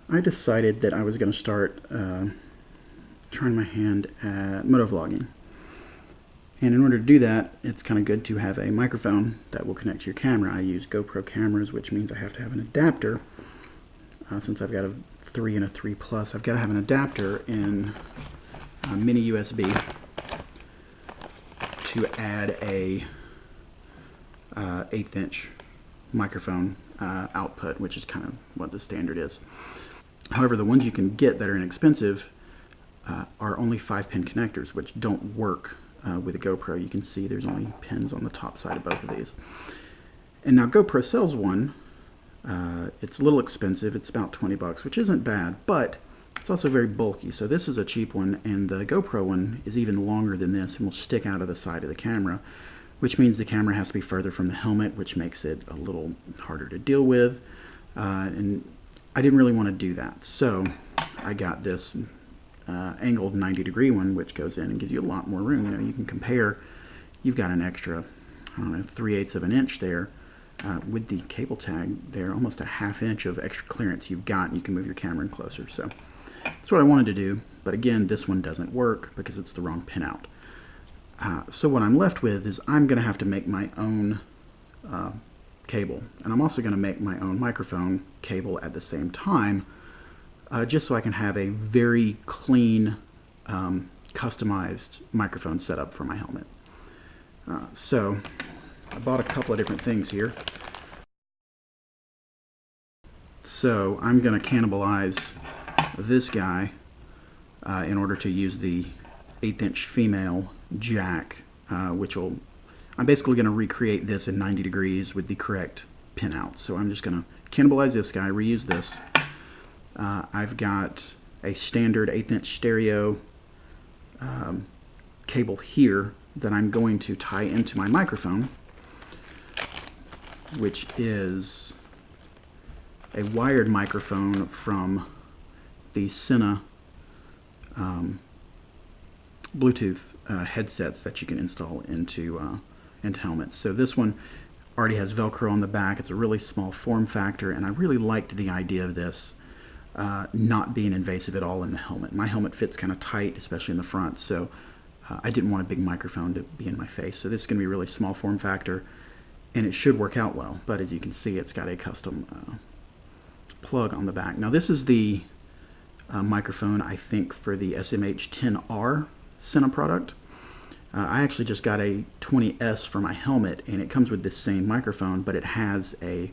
I decided that I was going to start trying my hand at motovlogging. And in order to do that, it's kind of good to have a microphone that will connect to your camera. I use GoPro cameras, which means I have to have an adapter. Since I've got a 3 and a 3 Plus, I've got to have an adapter in mini USB to add a 1/8 inch microphone output, which is kind of what the standard is. However, the ones you can get that are inexpensive are only 5-pin connectors, which don't work with a GoPro. You can see there's only pins on the top side of both of these. And now GoPro sells one. It's a little expensive. It's about 20 bucks, which isn't bad, but it's also very bulky. So this is a cheap one, and the GoPro one is even longer than this and will stick out of the side of the camera, which means the camera has to be further from the helmet, which makes it a little harder to deal with. And I didn't really want to do that, so I got this angled 90-degree one, which goes in and gives you a lot more room. You know, you can compare. You've got an extra, I don't know, 3/8 of an inch there with the cable tag there, almost a 1/2 inch of extra clearance you've got, and you can move your camera in closer. So that's what I wanted to do, but again, this one doesn't work because it's the wrong pinout. So what I'm left with is I'm going to have to make my own cable, and I'm also going to make my own microphone cable at the same time, just so I can have a very clean, customized microphone setup for my helmet. So I bought a couple of different things here. So I'm going to cannibalize this guy in order to use the 1/8 inch female jack, I'm basically going to recreate this in 90 degrees with the correct pinout. So I'm just going to cannibalize this guy, reuse this. I've got a standard 1/8 inch stereo cable here that I'm going to tie into my microphone, which is a wired microphone from the Sena Bluetooth headsets that you can install into helmets. So this one already has Velcro on the back. It's a really small form factor, and I really liked the idea of this not being invasive at all in the helmet. My helmet fits kind of tight, especially in the front, so I didn't want a big microphone to be in my face. So this is going to be a really small form factor, and it should work out well. But as you can see, it's got a custom plug on the back. Now this is the microphone, I think, for the SMH10R Sena product. I actually just got a 20S for my helmet, and it comes with this same microphone, but it has a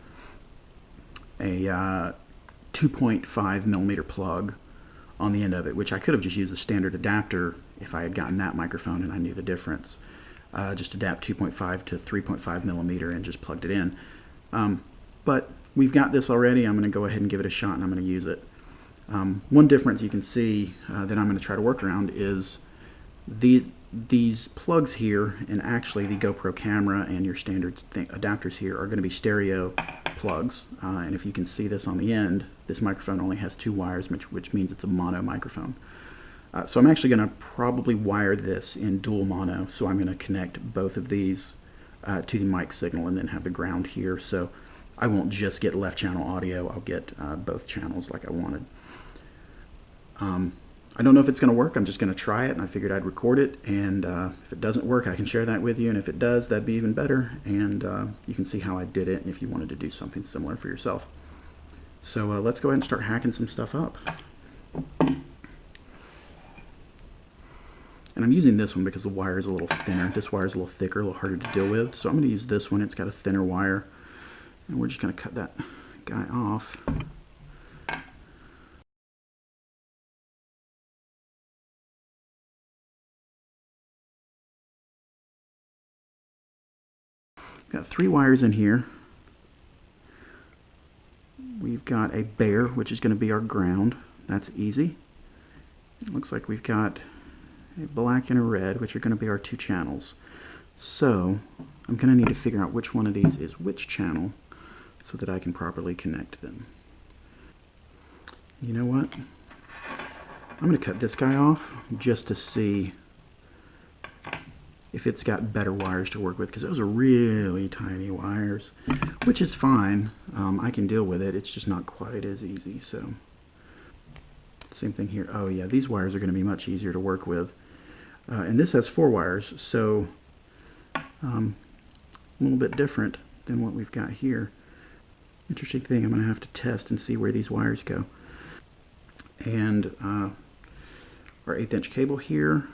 2.5 millimeter plug on the end of it, which I could have just used the standard adapter if I had gotten that microphone and I knew the difference. Just adapt 2.5 to 3.5 millimeter and just plugged it in. But we've got this already. I'm going to go ahead and give it a shot, and I'm going to use it. One difference you can see that I'm going to try to work around is these plugs here, and actually the GoPro camera and your standard adapters here are going to be stereo plugs. And if you can see this on the end, this microphone only has 2 wires, which means it's a mono microphone. So I'm actually going to probably wire this in dual mono. So I'm going to connect both of these to the mic signal and then have the ground here. So I won't just get left channel audio, I'll get both channels like I wanted. I don't know if it's going to work. I'm just going to try it, and I figured I'd record it, and if it doesn't work, I can share that with you, and if it does, that'd be even better, and you can see how I did it, and if you wanted to do something similar for yourself. So let's go ahead and start hacking some stuff up. And I'm using this one because the wire is a little thinner. This wire is a little thicker, a little harder to deal with, so I'm going to use this one. It's got a thinner wire, and we're just going to cut that guy off. Got 3 wires in here. We've got a bare, which is going to be our ground. That's easy. It looks like we've got a black and a red, which are going to be our 2 channels. So I'm going to need to figure out which one of these is which channel so that I can properly connect them. You know what? I'm going to cut this guy off just to see if it's got better wires to work with, because those are really tiny wires, which is fine. I can deal with it. It's just not quite as easy. So Same thing here. Oh yeah, these wires are going to be much easier to work with. And this has 4 wires, so a little bit different than what we've got here. Interesting thing, I'm going to have to test and see where these wires go. And our 1/8 inch cable here.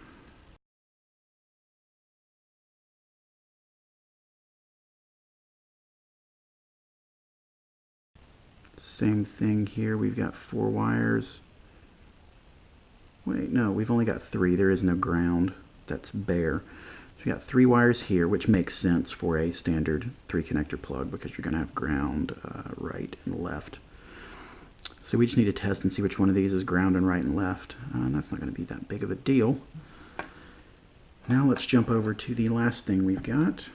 Same thing here, we've got 4 wires. Wait, no, we've only got 3. There is no ground. That's bare. So we got 3 wires here, which makes sense for a standard 3 connector plug because you're going to have ground right and left. So we just need to test and see which one of these is ground and right and left. And that's not going to be that big of a deal. Now let's jump over to the last thing we've got,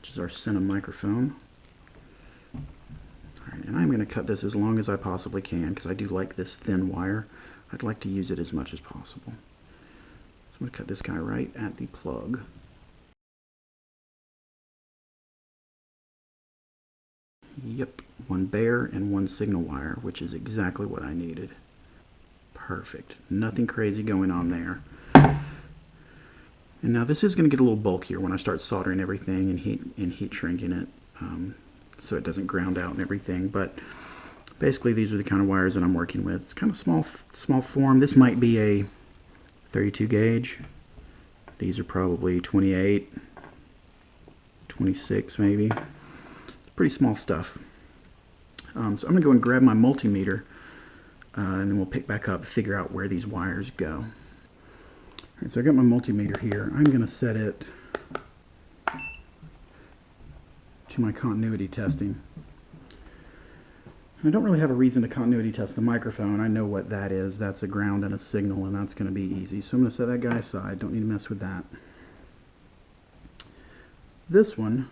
which is our Sena microphone. Alright, and I'm going to cut this as long as I possibly can because I do like this thin wire. I'd like to use it as much as possible. So I'm going to cut this guy right at the plug. Yep, 1 bare and 1 signal wire, which is exactly what I needed. Perfect. Nothing crazy going on there. And now this is going to get a little bulkier when I start soldering everything and heat shrinking it. So it doesn't ground out and everything, but basically these are the kind of wires that I'm working with. It's kind of small form. This might be a 32 gauge. These are probably 28, 26 maybe. Pretty small stuff. So I'm going to go and grab my multimeter and then we'll pick back up and figure out where these wires go. All right, so I got my multimeter here. I'm going to set it to my continuity testing. I don't really have a reason to continuity test the microphone. I know what that is. That's a ground and a signal, and that's going to be easy. So I'm going to set that guy aside. Don't need to mess with that. This one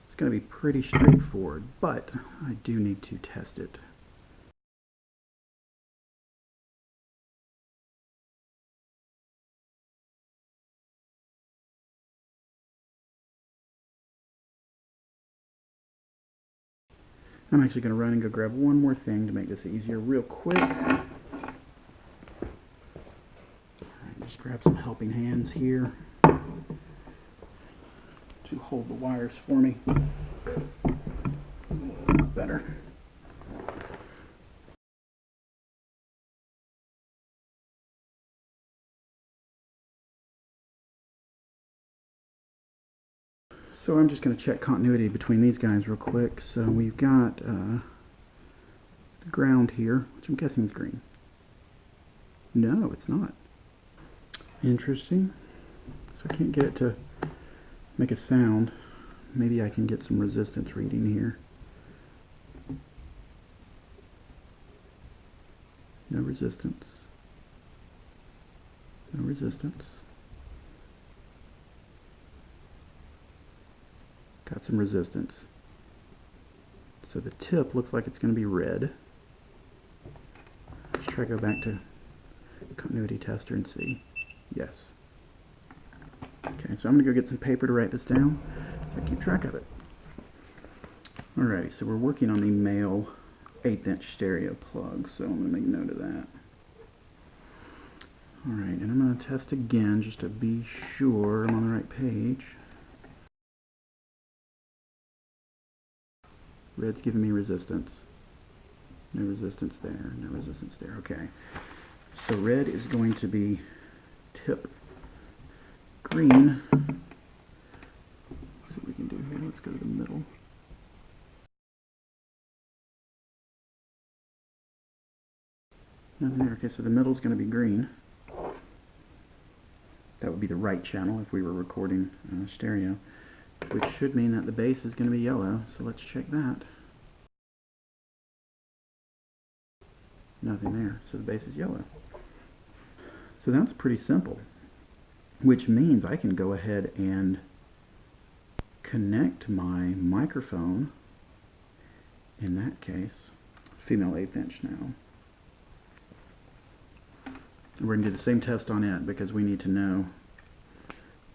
is going to be pretty straightforward, but I do need to test it. I'm actually going to run and go grab one more thing to make this easier real quick. Alright, just grab some helping hands here to hold the wires for me. Better. So I'm just going to check continuity between these guys real quick. So we've got the ground here, which I'm guessing is green. No, it's not. Interesting. So I can't get it to make a sound. Maybe I can get some resistance reading here. No resistance. No resistance. Got some resistance. So the tip looks like it's going to be red. Let's try to go back to continuity tester and see. Yes. Okay, so I'm going to go get some paper to write this down so I keep track of it. Alrighty, so we're working on the male 1/8 inch stereo plug, so I'm going to make note of that. Alright, and I'm going to test again just to be sure I'm on the right page. Red's giving me resistance. No resistance there, no resistance there. Okay. So red is going to be tip green. Let's see what we can do here. Let's go to the middle. Nothing there. Okay, so the middle is going to be green. That would be the right channel if we were recording stereo, which should mean that the bass is going to be yellow. So let's check that. Nothing there. So the bass is yellow. So that's pretty simple, which means I can go ahead and connect my microphone, in that case, female 1/8 inch now. We're going to do the same test on it because we need to know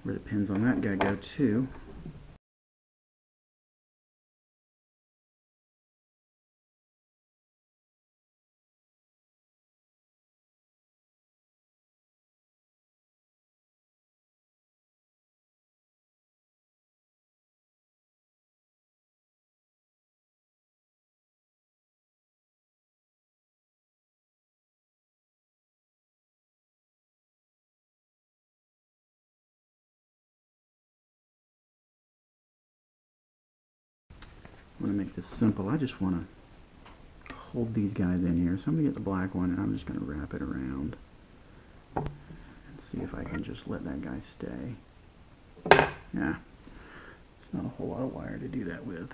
where the pins on that guy go to. want to make this simple. I just want to hold these guys in here. So I'm going to get the black one and I'm just going to wrap it around and see if I can just let that guy stay. Yeah, there's not a whole lot of wire to do that with.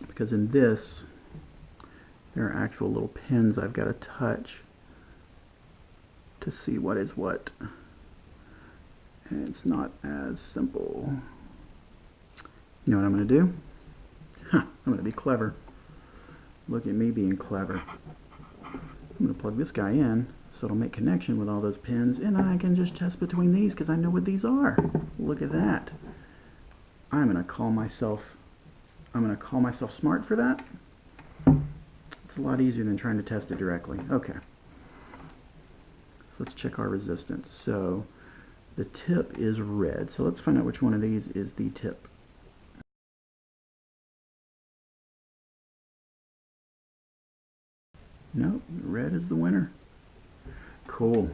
Because in this, there are actual little pins I've got to touch to see what is what. And it's not as simple. You know what I'm going to do? I'm going to be clever. Look at me being clever. I'm going to plug this guy in so it'll make connection with all those pins, and then I can just test between these because I know what these are. Look at that. I'm going to call myself smart for that. It's a lot easier than trying to test it directly. Okay. So let's check our resistance. So the tip is red. So let's find out which one of these is the tip. Nope, red is the winner. Cool.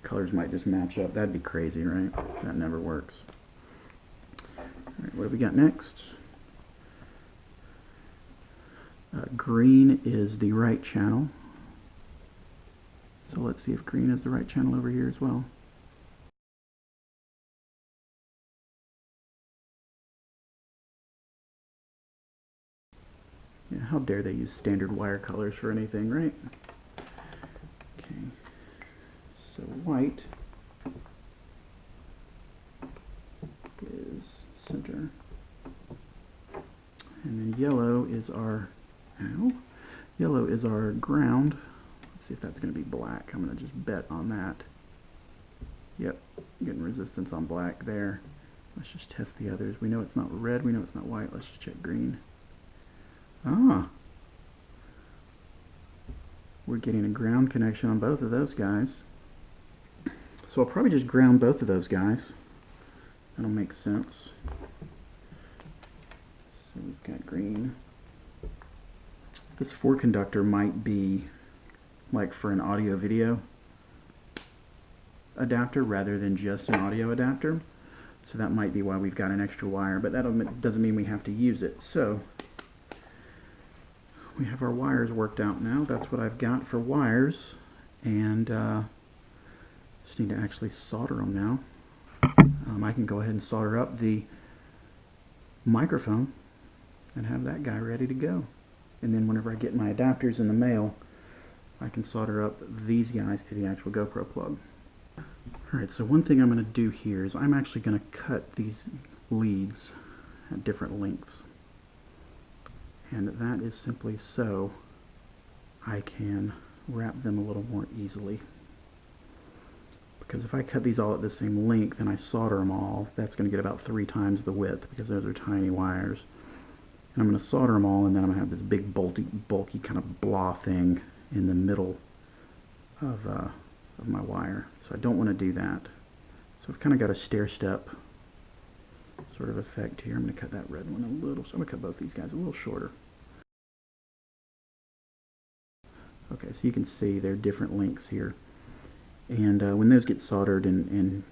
Colors might just match up. That'd be crazy, right? That never works. All right, what have we got next? Green is the right channel. So let's see if green is the right channel over here as well. Yeah, how dare they use standard wire colors for anything, right? Okay, so white is center. And then yellow is our, yellow is our ground. Let's see if that's going to be black. I'm going to just bet on that. Yep, getting resistance on black there. Let's just test the others. We know it's not red, we know it's not white. Let's just check green. Ah, we're getting a ground connection on both of those guys. So I'll probably just ground both of those guys. That'll make sense. So we've got green. This 4-conductor might be like for an audio video adapter rather than just an audio adapter. So that might be why we've got an extra wire, but that doesn't mean we have to use it. So we have our wires worked out now. That's what I've got for wires, and just need to actually solder them now. I can go ahead and solder up the microphone and have that guy ready to go. And then whenever I get my adapters in the mail, I can solder up these guys to the actual GoPro plug. Alright, so one thing I'm going to do here is I'm actually going to cut these leads at different lengths. And that is simply so I can wrap them a little more easily. Because if I cut these all at the same length and I solder them all, that's going to get about 3 times the width because those are tiny wires. And I'm going to solder them all, and then I'm going to have this big bulky kind of blah thing in the middle of my wire. So I don't want to do that. So I've kind of got a stair-step sort of effect here. I'm going to cut that red one a little, so I'm going to cut both these guys a little shorter. Okay, so you can see they're different lengths here. And when those get soldered and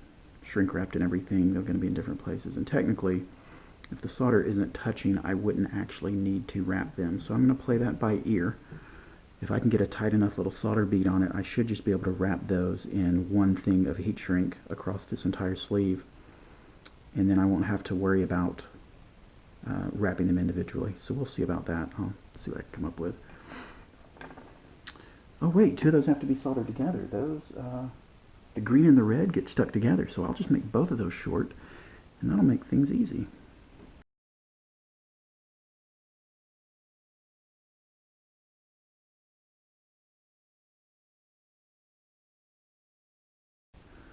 shrink wrapped and everything, they're going to be in different places. And technically, if the solder isn't touching, I wouldn't actually need to wrap them. So I'm going to play that by ear. If I can get a tight enough little solder bead on it, I should just be able to wrap those in one thing of heat shrink across this entire sleeve. And then I won't have to worry about wrapping them individually. So we'll see about that. I'll see what I can come up with. Oh wait, 2 of those have to be soldered together. Those, the green and the red get stuck together. So I'll just make both of those short, and that'll make things easy.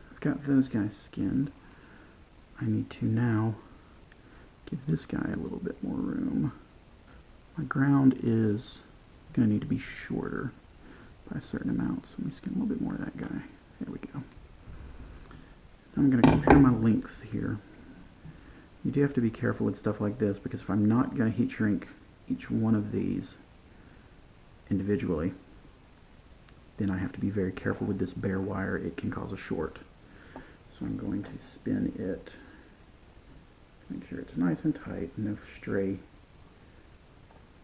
I've got those guys skinned. I need to now give this guy a little bit more room. My ground is going to need to be shorter by a certain amount, so let me skin a little bit more of that guy. There we go. I'm going to compare my lengths here. You do have to be careful with stuff like this, because if I'm not going to heat shrink each one of these individually, then I have to be very careful with this bare wire. It can cause a short. So I'm going to spin it sure it's nice and tight, no stray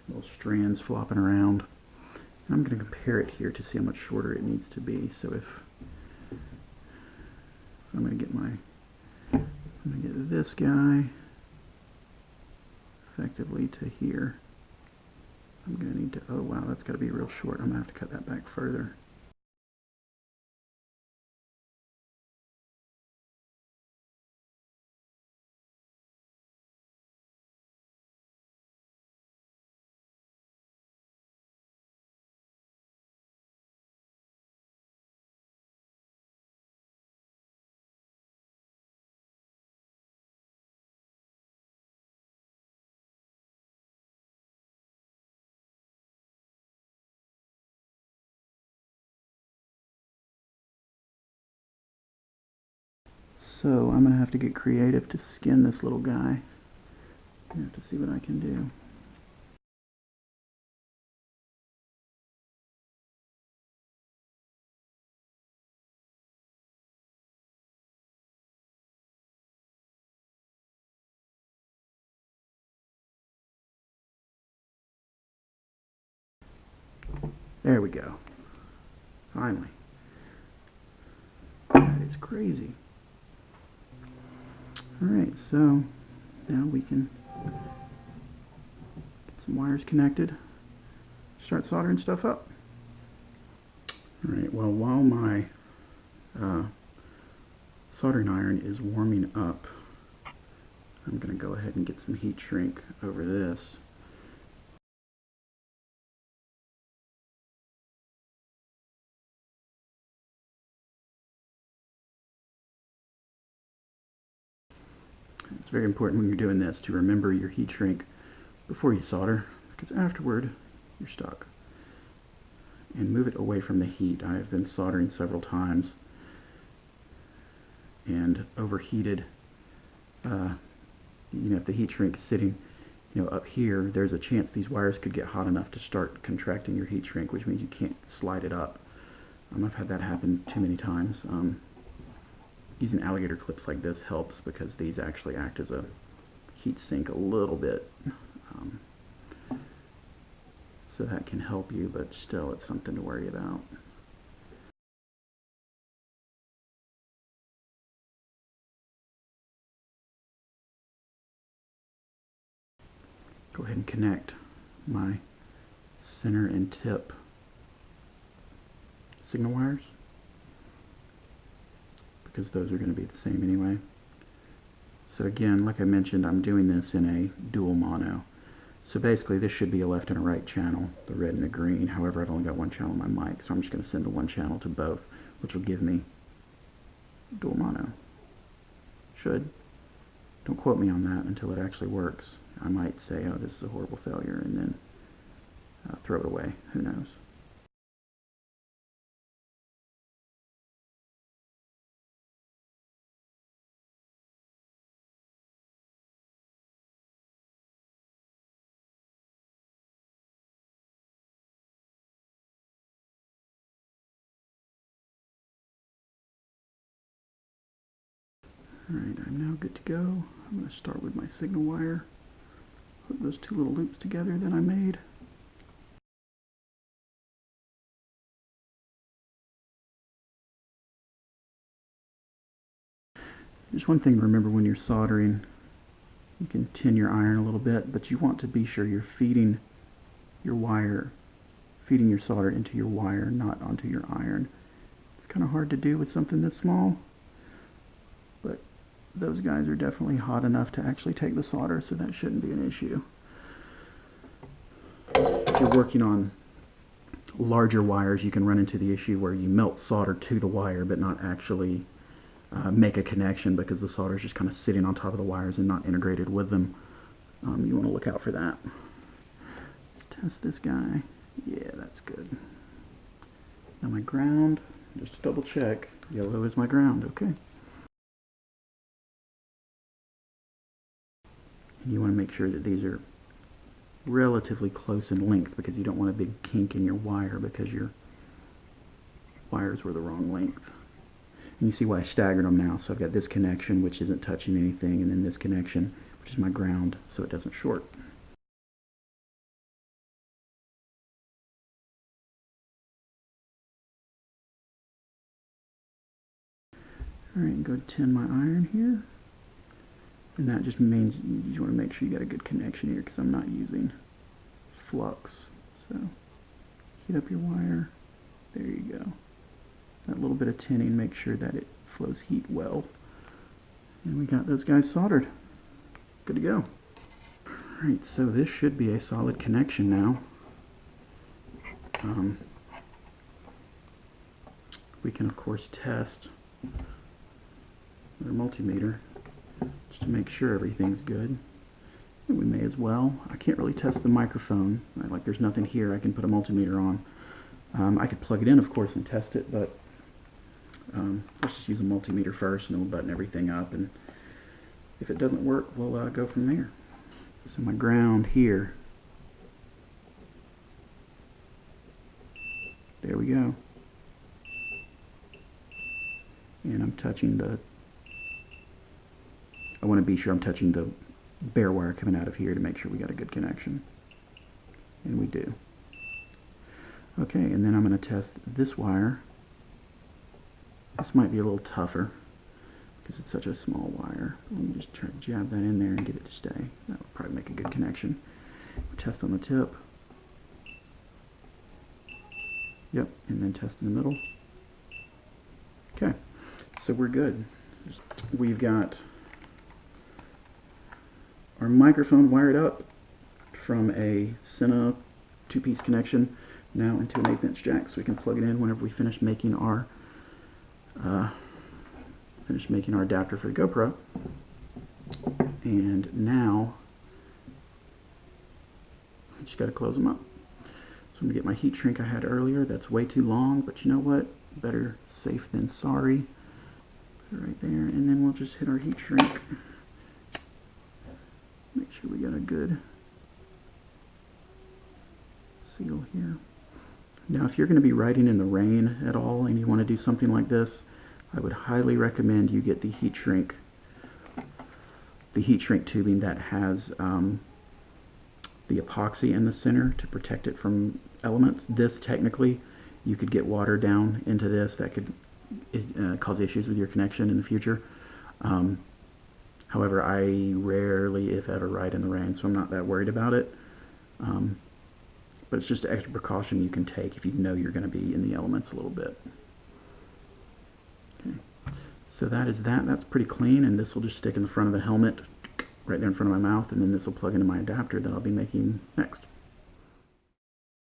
little strands flopping around. And I'm going to compare it here to see how much shorter it needs to be. So if I'm going to get this guy effectively to here, I'm going to need to, oh wow, that's got to be real short. I'm going to have to cut that back further. So I'm going to have to get creative to skin this little guy. I have to see what I can do. There we go. Finally. That is crazy. Alright, so now we can get some wires connected, start soldering stuff up. Alright, well, while my soldering iron is warming up, I'm going to go ahead and get some heat shrink over this. It's very important when you're doing this to remember your heat shrink before you solder, because afterward you're stuck. And move it away from the heat. I have been soldering several times and overheated. If the heat shrink is sitting up here, there's a chance these wires could get hot enough to start contracting your heat shrink, which means you can't slide it up. I've had that happen too many times. Using alligator clips like this helps because these actually act as a heat sink a little bit. So that can help you, but still it's something to worry about. Go ahead and connect my center and tip signal wires, because those are going to be the same anyway. So again, like I mentioned, I'm doing this in a dual mono. So basically this should be a left and a right channel, the red and the green. However, I've only got one channel on my mic, so I'm just going to send the one channel to both, which will give me dual mono. Should. Don't quote me on that until it actually works. I might say, oh, this is a horrible failure, and then throw it away. Who knows? Alright, I'm now good to go. I'm going to start with my signal wire. Hook those two little loops together that I made. Just one thing to remember when you're soldering, you can tin your iron a little bit, but you want to be sure you're feeding your solder into your wire, not onto your iron. It's kind of hard to do with something this small, but those guys are definitely hot enough to actually take the solder, so that shouldn't be an issue. If you're working on larger wires, you can run into the issue where you melt solder to the wire but not actually make a connection, because the solder is just kind of sitting on top of the wires and not integrated with them. You want to look out for that. Let's test this guy. Yeah, that's good. Now my ground, just to double check, yellow is my ground. Okay. And you want to make sure that these are relatively close in length, because you don't want a big kink in your wire because your wires were the wrong length. And you see why I staggered them now. So I've got this connection, which isn't touching anything, and then this connection, which is my ground, so it doesn't short. Alright, go 10 my iron here. And that just means you want to make sure you got a good connection here, because I'm not using flux. So heat up your wire. There you go. That little bit of tinning, make sure that it flows heat well. And we got those guys soldered. Good to go. Alright, so this should be a solid connection now. We can of course test with our multimeter just to make sure everything's good. And we may as well. I can't really test the microphone. Like, there's nothing here I can put a multimeter on. I could plug it in, of course, and test it, but let's just use a multimeter first, and then we'll button everything up, and if it doesn't work, we'll go from there. So my ground here, there we go. And I'm touching the, I want to be sure I'm touching the bare wire coming out of here to make sure we got a good connection. And we do. Okay, and then I'm going to test this wire. This might be a little tougher because it's such a small wire. Let me just try to jab that in there and get it to stay. That would probably make a good connection. Test on the tip. Yep, and then test in the middle. Okay, so we're good. We've got our microphone wired up from a Sena 2-piece connection now into an 1/8" jack, so we can plug it in whenever we finish making our adapter for the GoPro. And now I just got to close them up. So I'm going to get my heat shrink I had earlier. That's way too long, but you know what? Better safe than sorry. Put it right there, and then we'll just hit our heat shrink. Make sure we got a good seal here. Now, if you're going to be riding in the rain at all and you want to do something like this, I would highly recommend you get the heat shrink tubing that has the epoxy in the center to protect it from elements. This, technically, you could get water down into this that could cause issues with your connection in the future. However, I rarely, if ever, ride in the rain, so I'm not that worried about it. But it's just an extra precaution you can take if you know you're going to be in the elements a little bit. Okay. So that is that. That's pretty clean, and this will just stick in the front of the helmet right there in front of my mouth, and then this will plug into my adapter that I'll be making next.